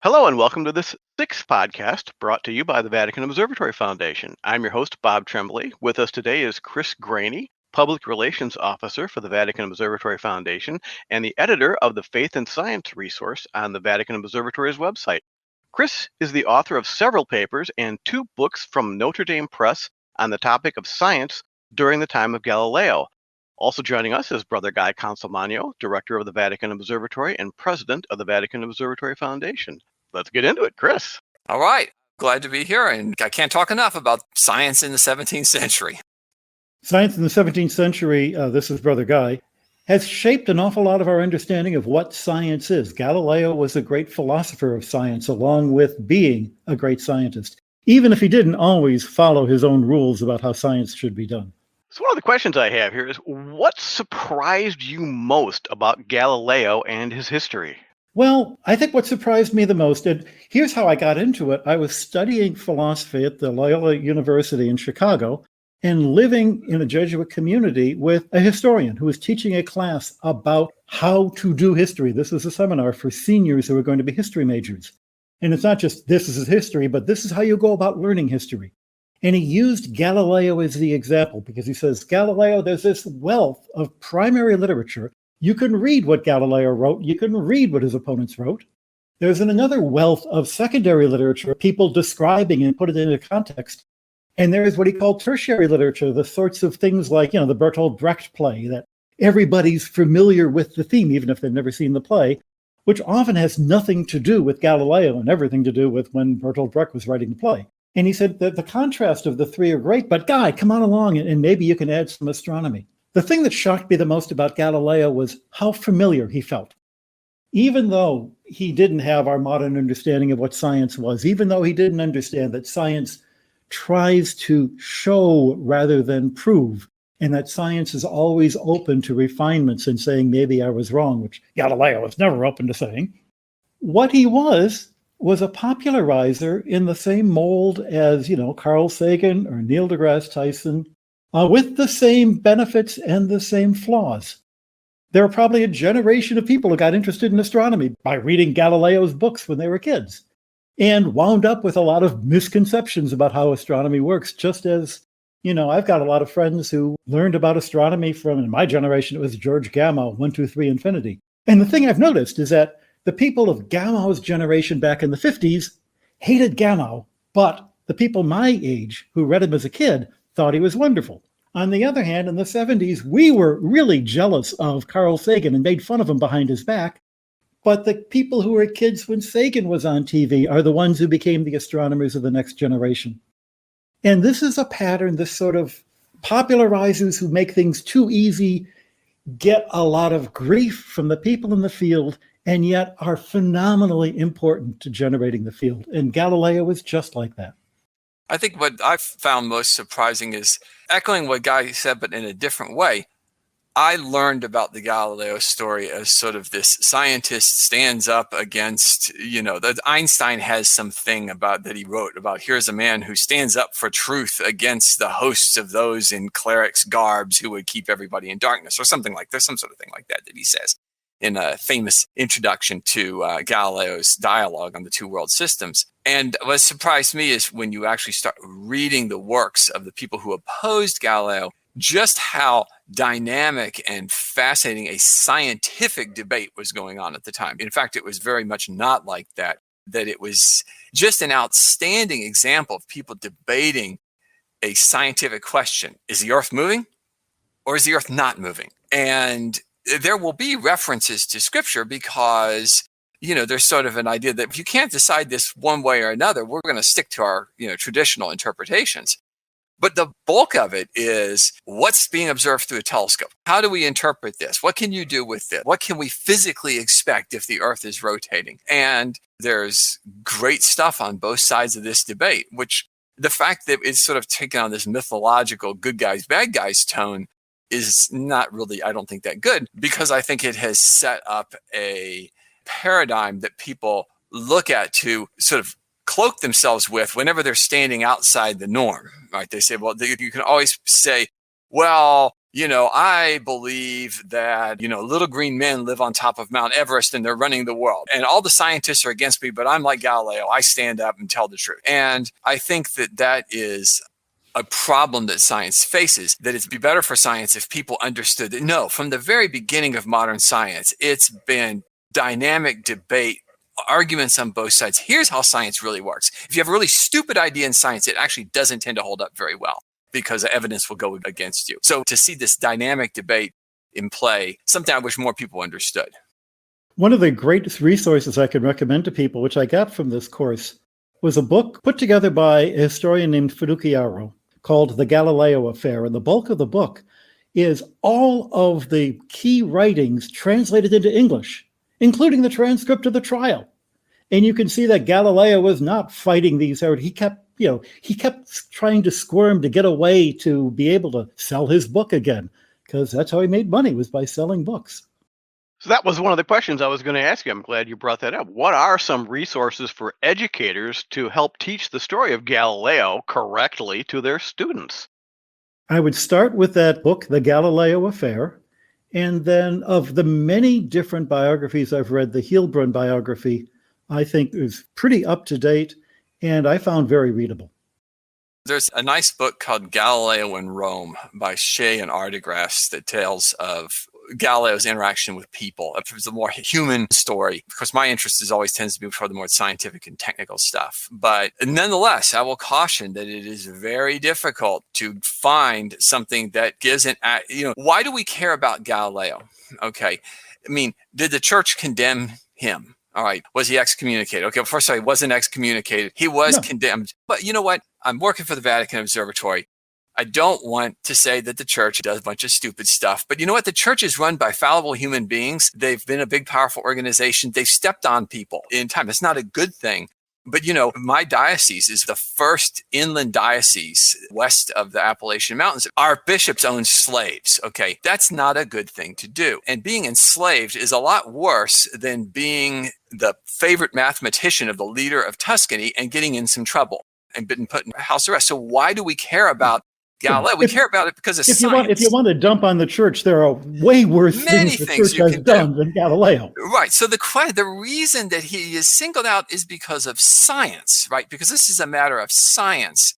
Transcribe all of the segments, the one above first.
Hello and welcome to this sixth podcast brought to you by the Vatican Observatory Foundation. I'm your host, Bob Tremblay. With us today is Chris Graney, Public Relations Officer for the Vatican Observatory Foundation and the editor of the Faith and Science resource on the Vatican Observatory's website. Chris is the author of several papers and 2 books from Notre Dame Press on the topic of science during the time of Galileo. Also joining us is Brother Guy Consolmagno, Director of the Vatican Observatory and President of the Vatican Observatory Foundation. Let's get into it, Chris. All right. Glad to be here. And I can't talk enough about science in the 17th century. Science in the 17th century, this is Brother Guy, has shaped an awful lot of our understanding of what science is. Galileo was a great philosopher of science, along with being a great scientist, even if he didn't always follow his own rules about how science should be done. So one of the questions I have here is, what surprised you most about Galileo and his history? Well, I think what surprised me the most, and here's how I got into it. I was studying philosophy at the Loyola University in Chicago and living in a Jesuit community with a historian who was teaching a class about how to do history. This was a seminar for seniors who were going to be history majors. And it's not just this is history, but this is how you go about learning history. And he used Galileo as the example because he says, Galileo, there's this wealth of primary literature. You can read what Galileo wrote. You can read what his opponents wrote. There's another wealth of secondary literature, people describing and put it into context. And there is what he called tertiary literature, the sorts of things like, the Bertolt Brecht play, that everybody's familiar with the theme, even if they've never seen the play, which often has nothing to do with Galileo and everything to do with when Bertolt Brecht was writing the play. And he said that the contrast of the three are great, but Guy, come on along and maybe you can add some astronomy. The thing that shocked me the most about Galileo was how familiar he felt. Even though he didn't have our modern understanding of what science was, even though he didn't understand that science tries to show rather than prove, and that science is always open to refinements and saying, maybe I was wrong, which Galileo was never open to saying. What he was a popularizer in the same mold as, Carl Sagan or Neil deGrasse Tyson, with the same benefits and the same flaws. There are probably a generation of people who got interested in astronomy by reading Galileo's books when they were kids and wound up with a lot of misconceptions about how astronomy works, just as, I've got a lot of friends who learned about astronomy from, in my generation, it was George Gamow, 1, 2, 3 infinity. And the thing I've noticed is that the people of Gamow's generation back in the 50s hated Gamow, but the people my age who read him as a kid thought he was wonderful. On the other hand, in the 70s, we were really jealous of Carl Sagan and made fun of him behind his back. But the people who were kids when Sagan was on TV are the ones who became the astronomers of the next generation. And this is a pattern, this sort of popularizers who make things too easy get a lot of grief from the people in the field and yet are phenomenally important to generating the field. And Galileo was just like that. I think what I've found most surprising is echoing what Guy said, but in a different way. I learned about the Galileo story as sort of this scientist stands up against, that Einstein has something about that he wrote about here's a man who stands up for truth against the hosts of those in cleric's garbs who would keep everybody in darkness or something like there's some sort of thing like that he says in a famous introduction to Galileo's dialogue on the two world systems. And what surprised me is when you actually start reading the works of the people who opposed Galileo, just how dynamic and fascinating a scientific debate was going on at the time. In fact, it was very much not like that it was just an outstanding example of people debating a scientific question. Is the Earth moving or is the Earth not moving? And there will be references to Scripture because, there's sort of an idea that if you can't decide this one way or another, we're going to stick to our, traditional interpretations. But the bulk of it is what's being observed through a telescope. How do we interpret this? What can you do with it? What can we physically expect if the Earth is rotating? And there's great stuff on both sides of this debate, which the fact that it's sort of taken on this mythological good guys, bad guys tone is not really, I don't think, that good, because I think it has set up a paradigm that people look at to sort of cloak themselves with whenever they're standing outside the norm, right? They say, well, you can always say, well, I believe that, little green men live on top of Mount Everest and they're running the world. And all the scientists are against me, but I'm like Galileo. I stand up and tell the truth. And I think that is a problem that science faces, that it'd be better for science if people understood that, no, from the very beginning of modern science, it's been dynamic debate, arguments on both sides. Here's how science really works. If you have a really stupid idea in science, it actually doesn't tend to hold up very well, because the evidence will go against you. So to see this dynamic debate in play, something I wish more people understood. One of the great resources I could recommend to people, which I got from this course, was a book put together by a historian named Fiduciaro called The Galileo Affair. And the bulk of the book is all of the key writings translated into English, including the transcript of the trial. And you can see that Galileo was not fighting these. He kept trying to squirm to get away to be able to sell his book again, because that's how he made money, was by selling books. So that was one of the questions I was going to ask you. I'm glad you brought that up. What are some resources for educators to help teach the story of Galileo correctly to their students? I would start with that book, The Galileo Affair. And then of the many different biographies I've read, the Heilbrunn biography, I think is pretty up to date and I found very readable. There's a nice book called Galileo in Rome by Shea and Ardigras that tells of Galileo's interaction with people. It's a more human story, because my interest always tends to be for the more scientific and technical stuff. But nonetheless, I will caution that it is very difficult to find something that gives why do we care about Galileo? Okay. I mean, did the church condemn him? All right. Was he excommunicated? Okay. First of all, he wasn't excommunicated. He was condemned. But you know what? I'm working for the Vatican Observatory. I don't want to say that the church does a bunch of stupid stuff. But you know what? The church is run by fallible human beings. They've been a big, powerful organization. They've stepped on people in time. It's not a good thing. But, my diocese is the first inland diocese west of the Appalachian Mountains. Our bishops own slaves. Okay. That's not a good thing to do. And being enslaved is a lot worse than being the favorite mathematician of the leader of Tuscany and getting in some trouble and been put in house arrest. So why do we care about Galileo? We care about it because of science. If you want to dump on the church, there are way worse things the church has done than Galileo. Right. So the reason that he is singled out is because of science, right? Because this is a matter of science.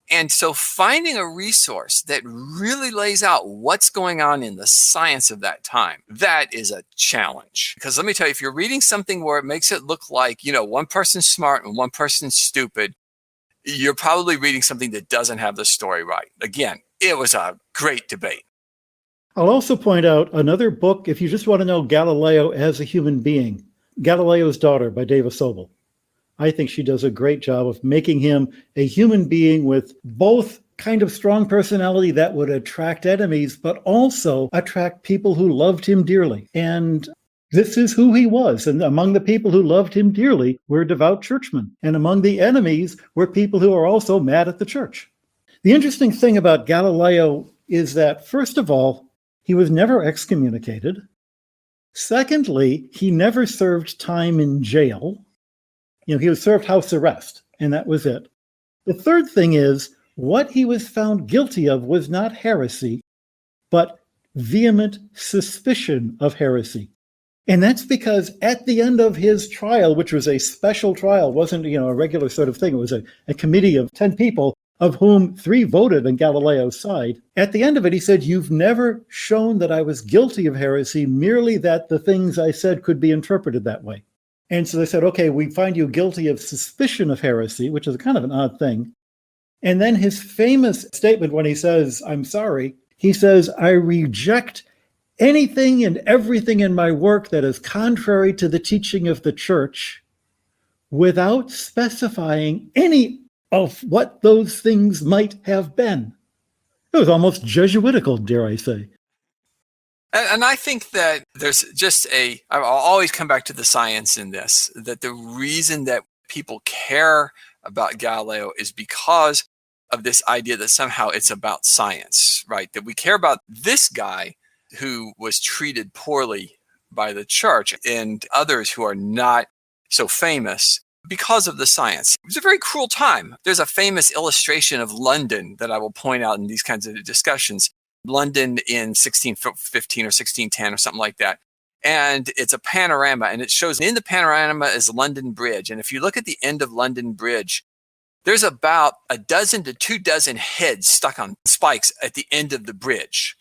And so finding a resource that really lays out what's going on in the science of that time, that is a challenge. Because let me tell you, if you're reading something where it makes it look like, one person's smart and one person's stupid, you're probably reading something that doesn't have the story right. Again, it was a great debate. I'll also point out another book, if you just want to know Galileo as a human being, Galileo's Daughter by Dava Sobel. I think she does a great job of making him a human being with both kind of strong personality that would attract enemies, but also attract people who loved him dearly. And this is who he was. And among the people who loved him dearly were devout churchmen. And among the enemies were people who are also mad at the church. The interesting thing about Galileo is that, first of all, he was never excommunicated. Secondly, he never served time in jail. He was served house arrest, and that was it. The third thing is, what he was found guilty of was not heresy, but vehement suspicion of heresy. And that's because at the end of his trial, which was a special trial, wasn't a regular sort of thing. It was a committee of 10 people, of whom 3 voted on Galileo's side. At the end of it, he said, "You've never shown that I was guilty of heresy, merely that the things I said could be interpreted that way." And so they said, "Okay, we find you guilty of suspicion of heresy," which is kind of an odd thing. And then his famous statement when he says, "I'm sorry," he says, "I reject anything and everything in my work that is contrary to the teaching of the church," without specifying any of what those things might have been. It was almost Jesuitical, dare I say. And I think that there's just I'll always come back to the science in this, that the reason that people care about Galileo is because of this idea that somehow it's about science, right? That we care about this guy who was treated poorly by the church and others who are not so famous because of the science. It was a very cruel time. There's a famous illustration of London that I will point out in these kinds of discussions, London in 1615 or 1610 or something like that. And it's a panorama, and it shows in the panorama is London Bridge. And if you look at the end of London Bridge, there's about a dozen to 24 heads stuck on spikes at the end of the bridge.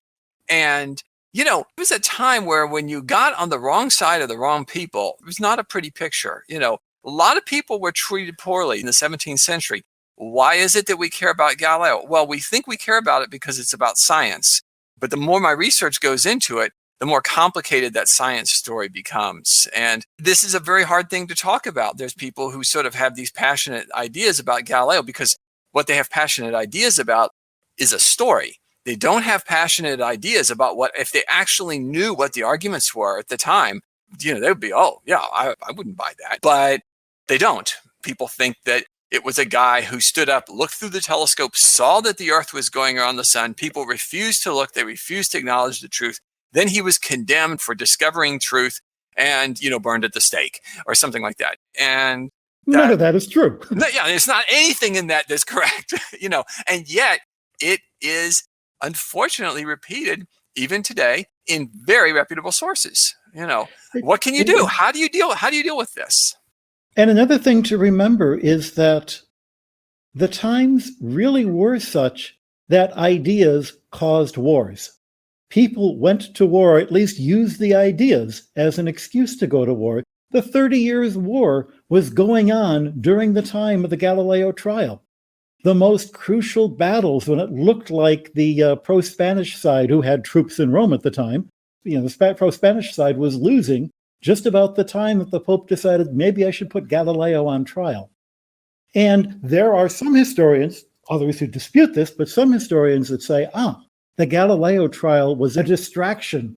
And, it was a time where when you got on the wrong side of the wrong people, it was not a pretty picture. A lot of people were treated poorly in the 17th century. Why is it that we care about Galileo? Well, we think we care about it because it's about science. But the more my research goes into it, the more complicated that science story becomes. And this is a very hard thing to talk about. There's people who sort of have these passionate ideas about Galileo because what they have passionate ideas about is a story. They don't have passionate ideas about what, if they actually knew what the arguments were at the time, they would be, oh, yeah, I wouldn't buy that. But they don't. People think that it was a guy who stood up, looked through the telescope, saw that the Earth was going around the sun. People refused to look. They refused to acknowledge the truth. Then he was condemned for discovering truth and, burned at the stake or something like that. And none of that is true. Yeah, there's not anything in that that's correct, and yet it is unfortunately repeated even today in very reputable sources. What can you do? How do you deal with this? And another thing to remember is that the times really were such that ideas caused wars. People went to war, or at least used the ideas as an excuse to go to war. The 30 Years' War was going on during the time of the Galileo trial. The most crucial battles, when it looked like the pro-Spanish side, who had troops in Rome at the time, the pro-Spanish side was losing just about the time that the Pope decided maybe I should put Galileo on trial. And there are some historians, others who dispute this, but some historians that say, the Galileo trial was a distraction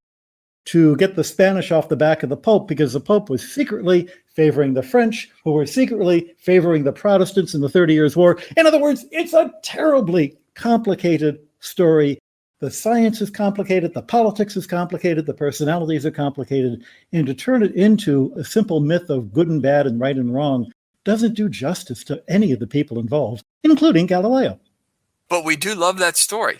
to get the Spanish off the back of the Pope, because the Pope was secretly favoring the French, who were secretly favoring the Protestants in the 30 Years' War. In other words, it's a terribly complicated story. The science is complicated, the politics is complicated, the personalities are complicated, and to turn it into a simple myth of good and bad and right and wrong doesn't do justice to any of the people involved, including Galileo. But we do love that story.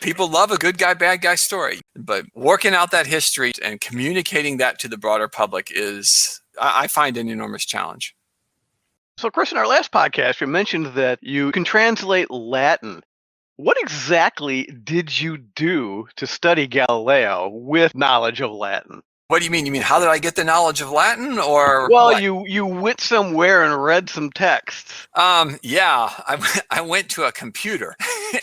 People love a good guy, bad guy story, but working out that history and communicating that to the broader public is, I find, an enormous challenge. So, Chris, in our last podcast, you mentioned that you can translate Latin. What exactly did you do to study Galileo with knowledge of Latin? What do you mean? You mean, how did I get the knowledge of Latin, or? Well, you went somewhere and read some texts. Yeah, I went to a computer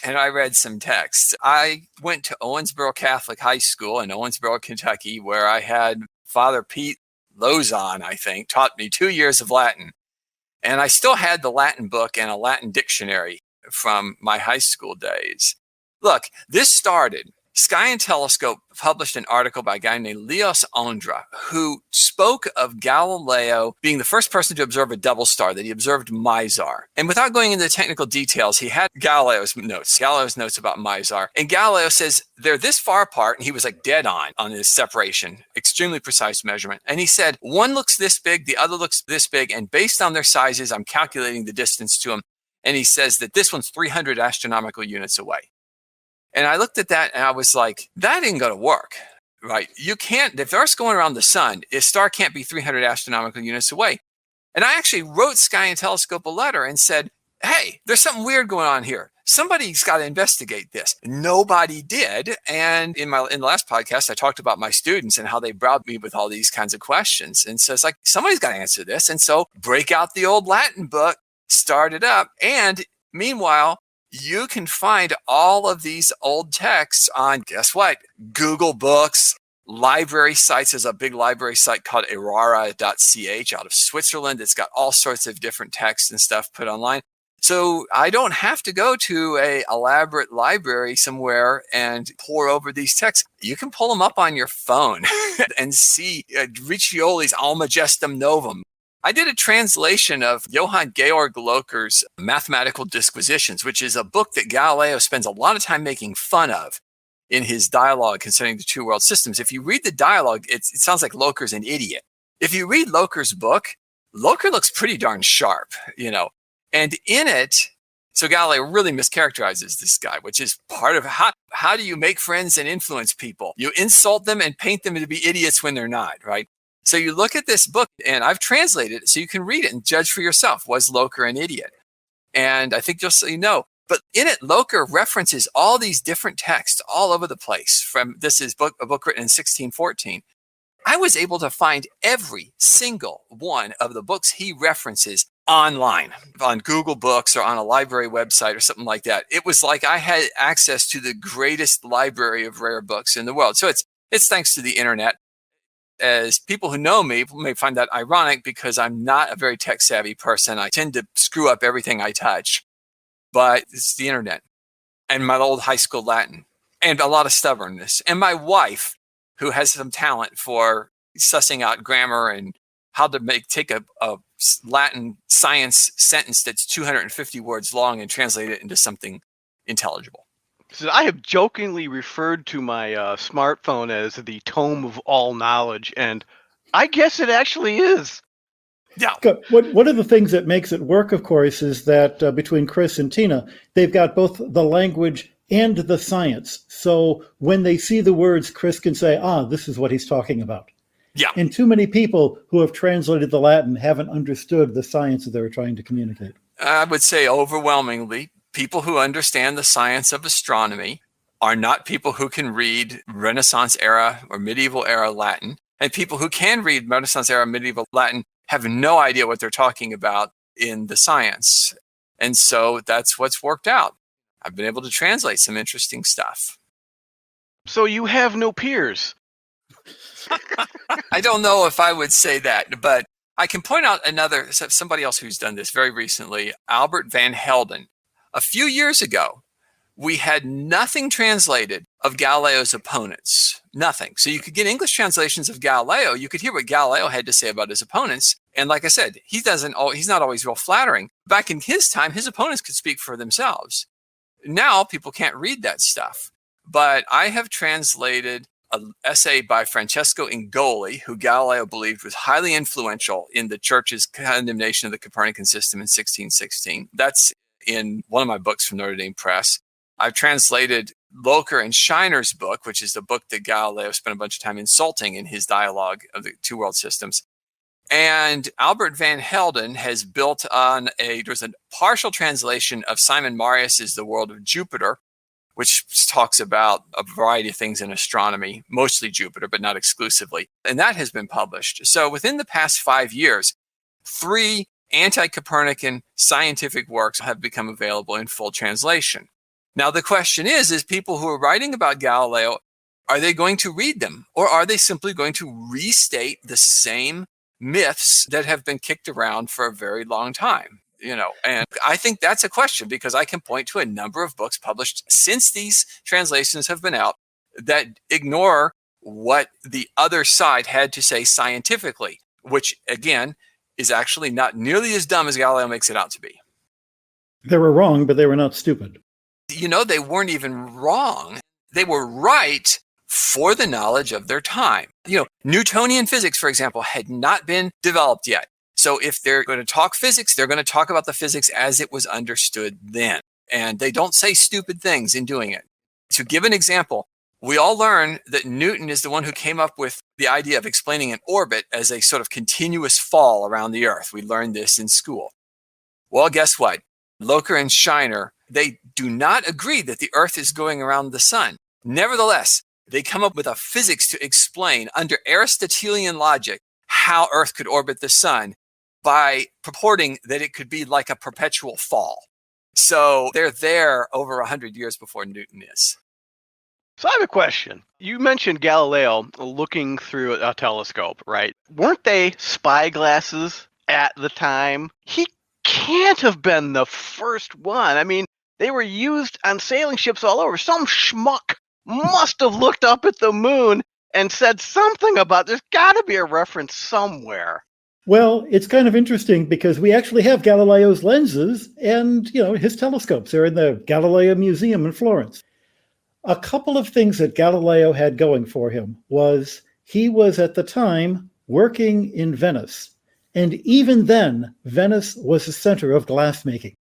and I read some texts. I went to Owensboro Catholic High School in Owensboro, Kentucky, where I had Father Pete Lozon, I think, taught me 2 years of Latin. And I still had the Latin book and a Latin dictionary from my high school days. Look, this started. Sky and Telescope published an article by a guy named Leos Ondra, who spoke of Galileo being the first person to observe a double star, that he observed Mizar. And without going into the technical details, he had Galileo's notes about Mizar. And Galileo says they're this far apart, and he was like dead on his separation, extremely precise measurement. And he said, one looks this big, the other looks this big, and based on their sizes, I'm calculating the distance to them. And he says that this one's 300 astronomical units away. And I looked at that and I was like, that ain't going to work, right? You can't, if the Earth's going around the sun, a star can't be 300 astronomical units away. And I actually wrote Sky and Telescope a letter and said, hey, there's something weird going on here. Somebody's got to investigate this. Nobody did. And in the last podcast, I talked about my students and how they browed me with all these kinds of questions. And so it's like, somebody's got to answer this. And so break out the old Latin book, start it up. And meanwhile, you can find all of these old texts on, guess what? Google Books, library sites. There's a big library site called errara.ch out of Switzerland. It's got all sorts of different texts and stuff put online. So I don't have to go to an elaborate library somewhere and pore over these texts. You can pull them up on your phone and see Riccioli's Alma Gestum Novum. I did a translation of Johann Georg Locher's Mathematical Disquisitions, which is a book that Galileo spends a lot of time making fun of in his dialogue concerning the two world systems. If you read the dialogue, it sounds like Locher's an idiot. If you read Locher's book, Locher looks pretty darn sharp, And in it, So Galileo really mischaracterizes this guy, which is part of how do you make friends and influence people? You insult them and paint them to be idiots when they're not, right? So you look at this book, and I've translated it so you can read it and judge for yourself. Was Loker an idiot? And I think you'll know. But in it, Loker references all these different texts all over the place. This is a book written in 1614. I was able to find every single one of the books he references online, on Google Books or on a library website or something like that. It was like I had access to the greatest library of rare books in the world. So it's thanks to the internet. As people who know me may find that ironic because I'm not a very tech-savvy person. I tend to screw up everything I touch. But it's the internet and my old high school Latin and a lot of stubbornness. And my wife, who has some talent for sussing out grammar and how to take a Latin science sentence that's 250 words long and translate it into something intelligible. So I have jokingly referred to my smartphone as the tome of all knowledge, and I guess it actually is. Yeah. One of the things that makes it work, of course, is that between Chris and Tina, they've got both the language and the science. So when they see the words, Chris can say, this is what he's talking about. Yeah. And too many people who have translated the Latin haven't understood the science that they were trying to communicate. I would say overwhelmingly, people who understand the science of astronomy are not people who can read Renaissance era or medieval era Latin. And people who can read Renaissance era medieval Latin have no idea what they're talking about in the science. And so that's what's worked out. I've been able to translate some interesting stuff. So you have no peers. I don't know if I would say that, but I can point out somebody else who's done this very recently, Albert Van Helden. A few years ago, we had nothing translated of Galileo's opponents. Nothing. So you could get English translations of Galileo. You could hear what Galileo had to say about his opponents. And like I said, he's not always real flattering. Back in his time, his opponents could speak for themselves. Now people can't read that stuff. But I have translated an essay by Francesco Ingoli, who Galileo believed was highly influential in the church's condemnation of the Copernican system in 1616. That's in one of my books from Notre Dame Press. I've translated Loker and Shiner's book, which is the book that Galileo spent a bunch of time insulting in his dialogue of the two world systems. And Albert Van Helden has built on there's a partial translation of Simon Marius's The World of Jupiter, which talks about a variety of things in astronomy, mostly Jupiter, but not exclusively. And that has been published. So within the past 5 years, 3 anti-Copernican scientific works have become available in full translation. Now, the question is people who are writing about Galileo, are they going to read them? Or are they simply going to restate the same myths that have been kicked around for a very long time? And I think that's a question, because I can point to a number of books published since these translations have been out that ignore what the other side had to say scientifically, which, again, is actually not nearly as dumb as Galileo makes it out to be. They were wrong, but they were not stupid. They weren't even wrong. They were right for the knowledge of their time. Newtonian physics, for example, had not been developed yet. So if they're going to talk physics, they're going to talk about the physics as it was understood then. And they don't say stupid things in doing it. To give an example, we all learn that Newton is the one who came up with the idea of explaining an orbit as a sort of continuous fall around the Earth. We learned this in school. Well, guess what? Loker and Shiner, they do not agree that the Earth is going around the sun. Nevertheless, they come up with a physics to explain under Aristotelian logic how Earth could orbit the sun by purporting that it could be like a perpetual fall. So they're there over 100 years before Newton is. So I have a question. You mentioned Galileo looking through a telescope, right? Weren't they spyglasses at the time? He can't have been the first one. I mean, they were used on sailing ships all over. Some schmuck must have looked up at the moon and said something about there's got to be a reference somewhere. Well, it's kind of interesting because we actually have Galileo's lenses and, his telescopes. They're in the Galileo Museum in Florence. A couple of things that Galileo had going for him was he was at the time working in Venice. And even then, Venice was the center of glassmaking.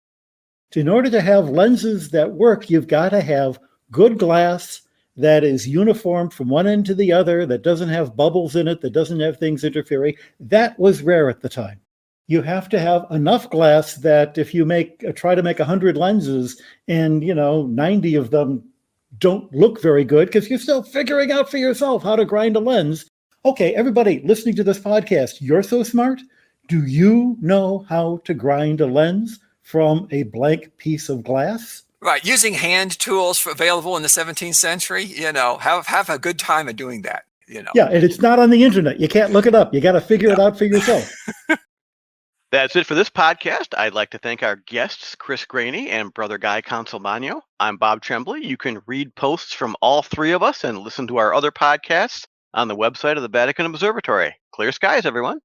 In order to have lenses that work, you've got to have good glass that is uniform from one end to the other, that doesn't have bubbles in it, that doesn't have things interfering. That was rare at the time. You have to have enough glass that if you try to make 100 lenses and 90 of them don't look very good because you're still figuring out for yourself how to grind a lens. Okay, everybody listening to this podcast, you're so smart. Do you know how to grind a lens from a blank piece of glass? Right, using hand tools available in the 17th century, have a good time of doing that, Yeah, and it's not on the internet. You can't look it up. You got to figure it out for yourself. That's it for this podcast. I'd like to thank our guests, Chris Graney and Brother Guy Consolmagno. I'm Bob Tremblay. You can read posts from all three of us and listen to our other podcasts on the website of the Vatican Observatory. Clear skies, everyone.